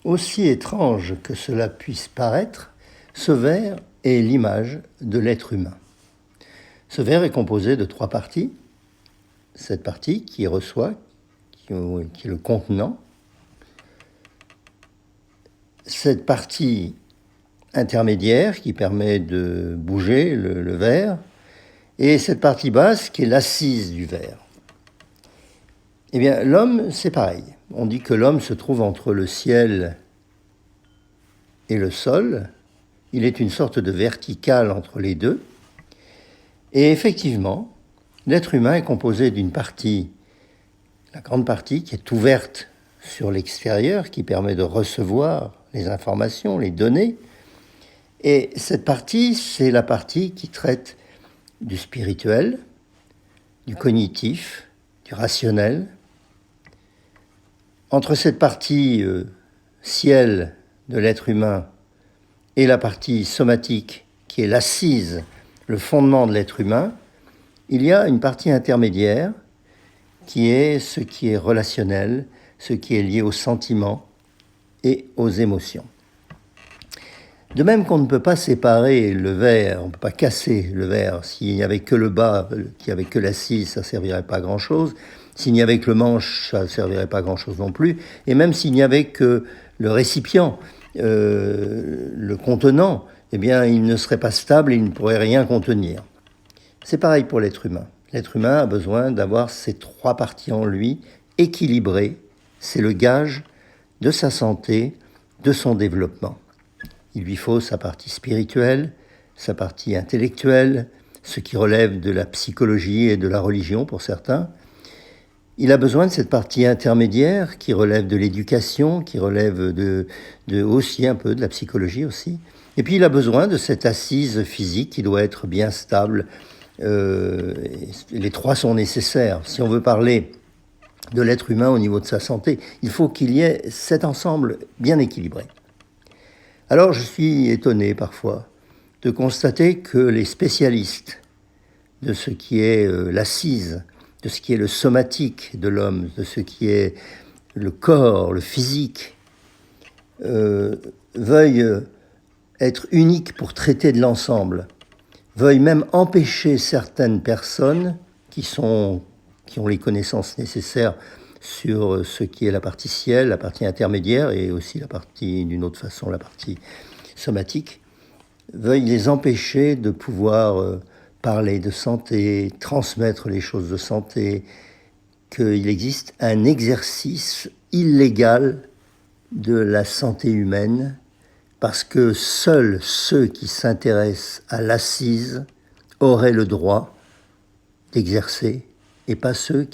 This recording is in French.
Aussi étrange que cela puisse paraître, ce verre est l'image de l'être humain. Ce verre est composé de 3 parties. Cette partie qui reçoit, qui est le contenant. Cette partie intermédiaire qui permet de bouger le verre. Et cette partie basse qui est l'assise du verre. Eh bien, l'homme, c'est pareil. On dit que l'homme se trouve entre le ciel et le sol. Il est une sorte de verticale entre les deux. Et effectivement, l'être humain est composé d'une partie, la grande partie qui est ouverte sur l'extérieur, qui permet de recevoir les informations, les données. Et cette partie, c'est la partie qui traite du spirituel, du cognitif, du rationnel. Entre cette partie ciel de l'être humain et la partie somatique, qui est l'assise, le fondement de l'être humain, il y a une partie intermédiaire qui est ce qui est relationnel, ce qui est lié aux sentiments et aux émotions. De même qu'on ne peut pas séparer le verre, on ne peut pas casser le verre. S'il n'y avait que le bas, qu'il n'y avait que l'assise, ça ne servirait pas à grand-chose. S'il n'y avait que le manche, ça ne servirait pas à grand-chose non plus. Et même s'il n'y avait que le récipient, le contenant, eh bien, il ne serait pas stable et il ne pourrait rien contenir. C'est pareil pour l'être humain. L'être humain a besoin d'avoir ces 3 parties en lui équilibrées. C'est le gage de sa santé, de son développement. Il lui faut sa partie spirituelle, sa partie intellectuelle, ce qui relève de la psychologie et de la religion pour certains. Il a besoin de cette partie intermédiaire qui relève de l'éducation, qui relève de aussi un peu de la psychologie aussi. Et puis il a besoin de cette assise physique qui doit être bien stable. Les 3 sont nécessaires. Si on veut parler de l'être humain au niveau de sa santé, il faut qu'il y ait cet ensemble bien équilibré. Alors je suis étonné parfois de constater que les spécialistes de ce qui est l'assise, de ce qui est le somatique de l'homme, de ce qui est le corps, le physique, veuillent être uniques pour traiter de l'ensemble, veuillent même empêcher certaines personnes qui ont les connaissances nécessaires sur ce qui est la partie ciel, la partie intermédiaire et aussi la partie, d'une autre façon, la partie somatique, veuillent les empêcher de pouvoir parler de santé, transmettre les choses de santé, qu'il existe un exercice illégal de la santé humaine, parce que seuls ceux qui s'intéressent à l'assise auraient le droit d'exercer, et pas ceux qui